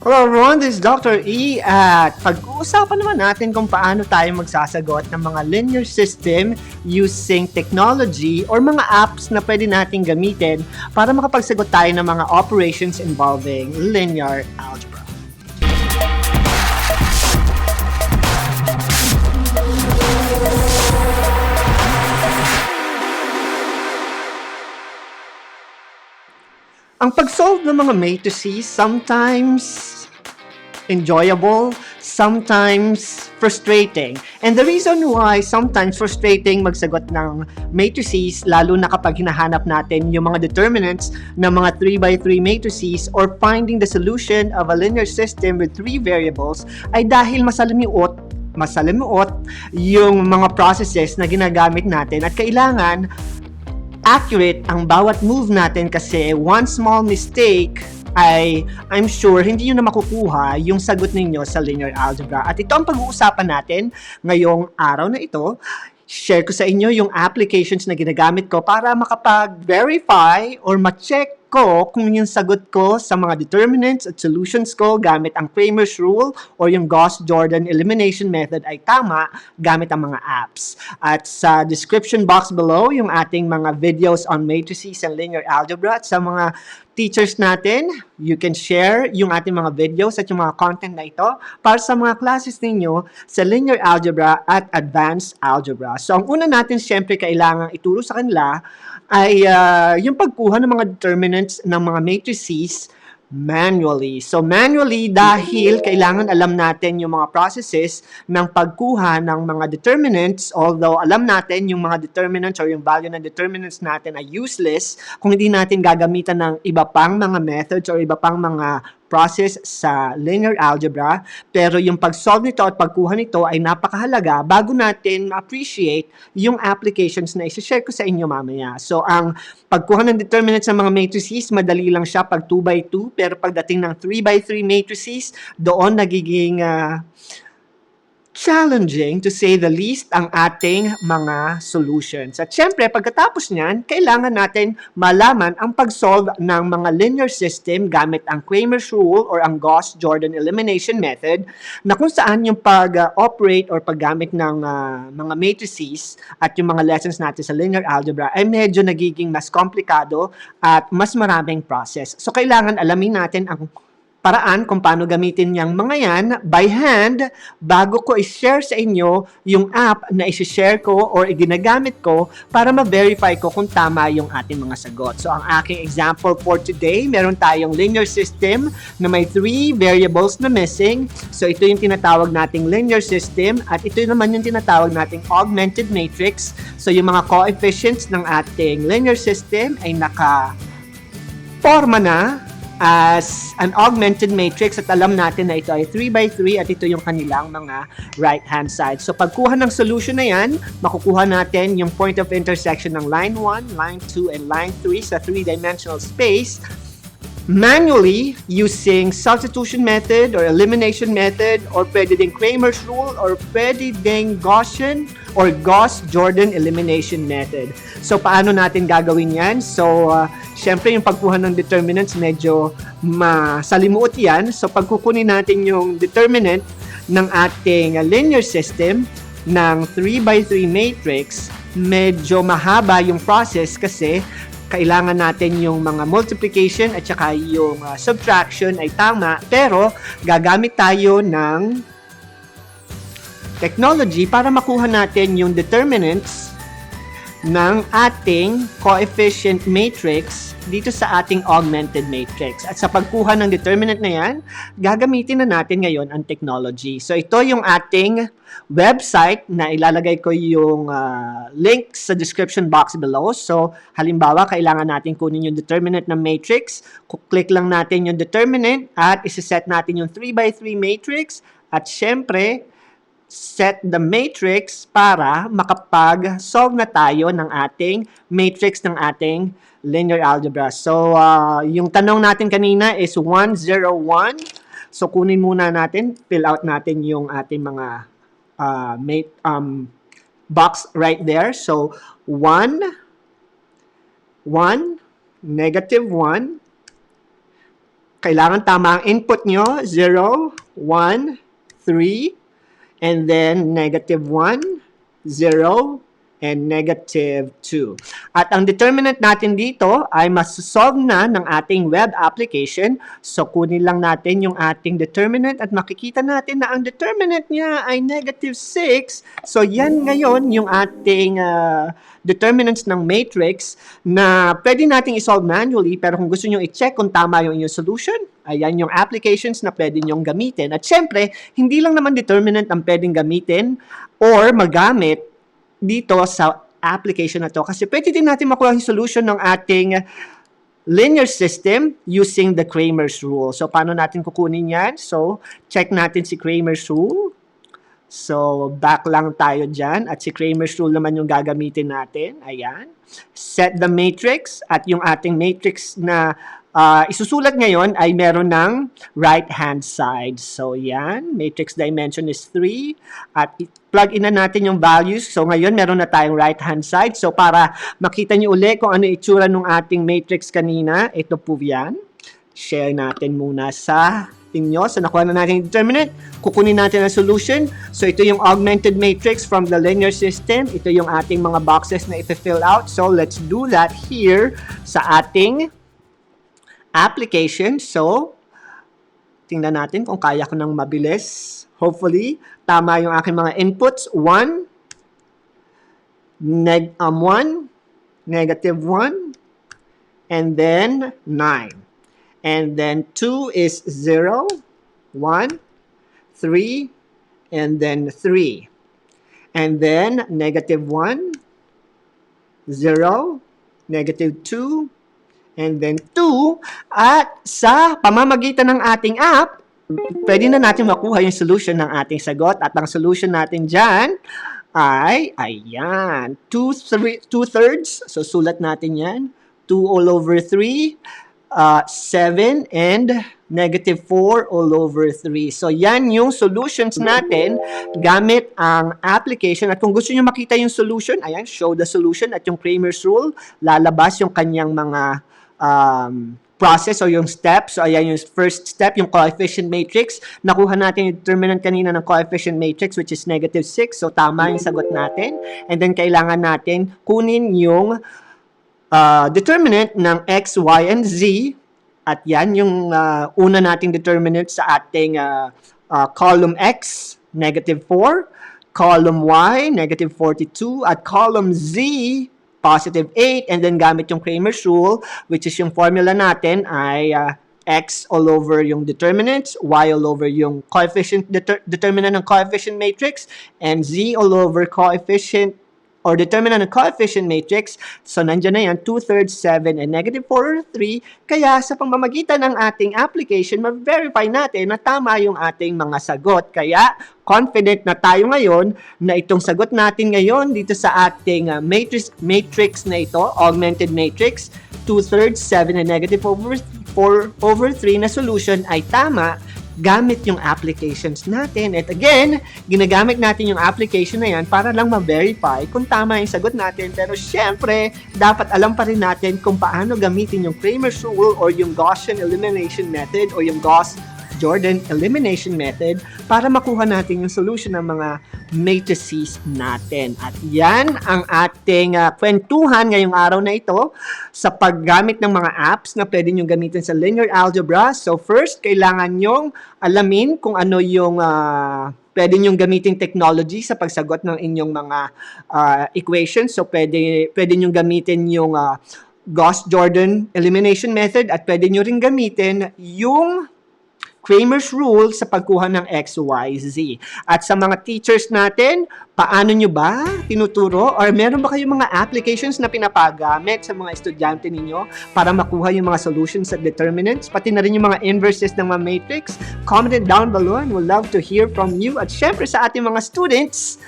Hello everyone, this is Dr. E at pag-uusapan naman natin kung paano tayo magsasagot ng mga linear system using technology or mga apps na pwede nating gamitin para makapagsagot tayo ng mga operations involving linear algebra. Ang pag-solve ng mga matrices sometimes enjoyable, sometimes frustrating. And the reason why sometimes frustrating magsagot ng matrices, lalo na kapag hinahanap natin yung mga determinants ng mga 3x3 matrices or finding the solution of a linear system with 3 variables, ay dahil masalimuot yung mga processes na ginagamit natin at kailangan accurate ang bawat move natin kasi one small mistake ay I'm sure hindi nyo na makukuha yung sagot ninyo sa linear algebra. At ito ang pag-uusapan natin ngayong araw na ito. Share ko sa inyo yung applications na ginagamit ko para makapag-verify or ma-check ko kung yung sagot ko sa mga determinants at solutions ko gamit ang Cramer's rule or yung Gauss-Jordan Elimination method ay tama gamit ang mga apps. At sa description box below, yung ating mga videos on matrices and linear algebra at sa mga teachers natin, you can share yung ating mga videos at yung mga content na ito para sa mga classes ninyo sa linear algebra at advanced algebra. So, ang una natin siyempre kailangan ituro sa kanila ay yung pagkuha ng mga determinants ng mga matrices manually. So, manually dahil kailangan alam natin yung mga processes ng pagkuha ng mga determinants, although alam natin yung mga determinants or yung value ng determinants natin ay useless kung hindi natin gagamitan ng iba pang mga methods or iba pang mga process sa linear algebra, pero yung pag-solve nito at pagkuha nito ay napakahalaga bago natin ma-appreciate yung applications na isi-share ko sa inyo mamaya. So, ang pagkuha ng determinants ng mga matrices, madali lang siya pag 2x2, pero pagdating ng 3x3 matrices, doon nagiging challenging to say the least ang ating mga solutions. At syempre, pagkatapos niyan, kailangan natin malaman ang pag-solve ng mga linear system gamit ang Cramer's rule or ang Gauss-Jordan Elimination method na kung saan yung pag-operate or paggamit ng mga matrices at yung mga lessons natin sa linear algebra ay medyo nagiging mas komplikado at mas maraming process. So, kailangan alamin natin ang paraan kung paano gamitin yung mga yan by hand bago ko i-share sa inyo yung app na i-share ko or ginagamit ko para ma-verify ko kung tama yung ating mga sagot. So, ang aking example for today, meron tayong linear system na may 3 variables na missing. So, ito yung tinatawag nating linear system at ito naman yung tinatawag nating augmented matrix. So, yung mga coefficients ng ating linear system ay naka-forma na as an augmented matrix at alam natin na ito ay 3x3 at ito yung kanilang mga right-hand side. So, pagkuha ng solution na yan, makukuha natin yung point of intersection ng line 1, line 2, and line 3 sa 3-dimensional space manually using substitution method or elimination method or pwede ding Cramer's rule or pwede ding Gaussian or Gauss-Jordan Elimination method. So, paano natin gagawin yan? So, syempre yung pagkuha ng determinants medyo masalimuot yan. So, pagkukunin natin yung determinant ng ating linear system ng 3x3 matrix, medyo mahaba yung process kasi kailangan natin yung mga multiplication at saka yung subtraction ay tama, pero gagamit tayo ng technology para makuha natin yung determinants ng ating coefficient matrix dito sa ating augmented matrix. At sa pagkuha ng determinant na yan, gagamitin na natin ngayon ang technology. So ito yung ating website na ilalagay ko yung link sa description box below. So halimbawa, kailangan natin kunin yung determinant ng matrix. Click lang natin yung determinant at isiset natin yung 3x3 matrix at syempre, set the matrix para makapag-solve na tayo ng ating matrix ng ating linear algebra. So, yung tanong natin kanina is 101. So, kunin muna natin, fill out natin yung ating mga box right there. So, 1, 1, negative 1, Kailangan tama ang input nyo, 0, 1, 3, and then negative 1, 0, and negative 2. At ang determinant natin dito ay masosolve na ng ating web application. So, kunin lang natin yung ating determinant at makikita natin na ang determinant niya ay negative 6. So, yan ngayon yung ating determinants ng matrix na pwede nating isolve manually, pero kung gusto nyo i-check kung tama yung inyong solution, ayan yung applications na pwede nyong gamitin. At syempre, hindi lang naman determinant ang pwedeng gamitin or magamit dito sa application na to. Kasi pwede din natin makuha yung solution ng ating linear system using the Cramer's rule. So, paano natin kukunin yan? So, check natin si Cramer's rule. So, back lang tayo dyan. At si Cramer's rule naman yung gagamitin natin. Ayan. Set the matrix. At yung ating matrix na isusulat ngayon ay meron ng right-hand side. So, yan. Matrix dimension is 3. At plug in na natin yung values. So, ngayon meron na tayong right-hand side. So, para makita nyo uli kung ano itsura ng ating matrix kanina, ito po yan. Share natin muna sa inyo. So, nakuha na natin yung determinant. Kukunin natin ang solution. So, ito yung augmented matrix from the linear system. Ito yung ating mga boxes na ipi-fill out. So, let's do that here sa ating application. So, tingnan natin kung kaya ko ng mabilis. Hopefully, tama yung aking mga inputs. 1, negative 1, and then 9. And then 2 is 0, 1, 3, and then 3. And then negative 1, 0, negative 2, and then 2. At sa pamamagitan ng ating app, pwede na natin makuha yung solution ng ating sagot. At ang solution natin dyan ay, ayan, 2/3. So, sulat natin yan. 2 all over 3. 7 and negative 4 all over 3. So, yan yung solutions natin gamit ang application. At kung gusto nyo makita yung solution, ayan, show the solution at yung Cramer's rule, lalabas yung kanyang mga process o yung steps. So, ayan yung first step, yung coefficient matrix. Nakuha natin yung determinant kanina ng coefficient matrix, which is negative 6. So, tama yung sagot natin. And then, kailangan natin kunin yung determinant ng x, y, and z. At yan yung una nating determinant sa ating column x, negative 4, column y, negative 42, at column z, positive 8, and then gamit yung Cramer's rule, which is yung formula natin ay x all over yung determinants, y all over yung coefficient determinant ng coefficient matrix, and z all over coefficient or determinant ng coefficient matrix. So, nandiyan na yan, 2/3, 7, and negative 4 or 3. Kaya, sa pamamagitan ng ating application, ma-verify natin na tama yung ating mga sagot. Kaya, confident na tayo ngayon na itong sagot natin ngayon dito sa ating matrix na ito, augmented matrix, 2/3, 7, and negative 4 over 3 na solution ay tama gamit yung applications natin. At again, ginagamit natin yung application na yan para lang ma-verify kung tama yung sagot natin. Pero syempre, dapat alam pa rin natin kung paano gamitin yung Cramer's rule or yung Gauss-Jordan Elimination method o yung Gauss-Jordan Elimination method para makuha natin yung solution ng mga matrices natin. At yan ang ating kwentuhan ngayong araw na ito sa paggamit ng mga apps na pwede nyo gamitin sa linear algebra. So first, kailangan nyong alamin kung ano yung pwede nyong gamitin technology sa pagsagot ng inyong mga equations. So pwede nyong gamitin yung Gauss-Jordan Elimination method at pwede nyo rin gamitin yung Cramer's rule sa pagkuha ng X, Y, Z. At sa mga teachers natin, paano nyo ba tinuturo or meron ba kayong mga applications na pinapagamit sa mga estudyante ninyo para makuha yung mga solutions at determinants, pati na rin yung mga inverses ng mga matrix? Comment it down below and we'll love to hear from you. At syempre sa ating mga students,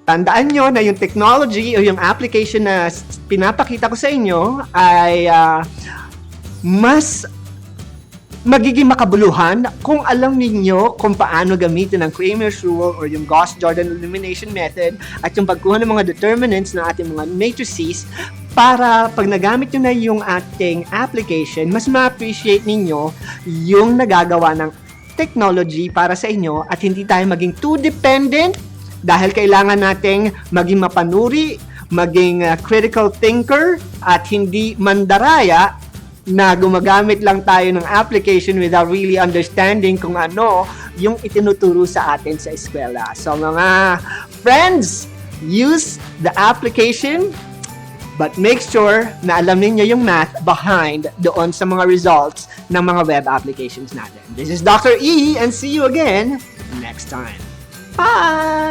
tandaan nyo na yung technology o yung application na pinapakita ko sa inyo ay mas magiging makabuluhan kung alam ninyo kung paano gamitin ang Cramer's rule or yung Gauss-Jordan Elimination method at yung pagkuha ng mga determinants ng ating mga matrices para pag nagamit nyo na yung ating application, mas ma-appreciate ninyo yung nagagawa ng technology para sa inyo at hindi tayo maging too dependent dahil kailangan nating maging mapanuri, maging critical thinker at hindi mandaraya na gumagamit lang tayo ng application without really understanding kung ano yung itinuturo sa atin sa eskwela. So mga friends, use the application but make sure na alam ninyo yung math behind doon sa mga results ng mga web applications natin. This is Dr. E and see you again next time. Bye!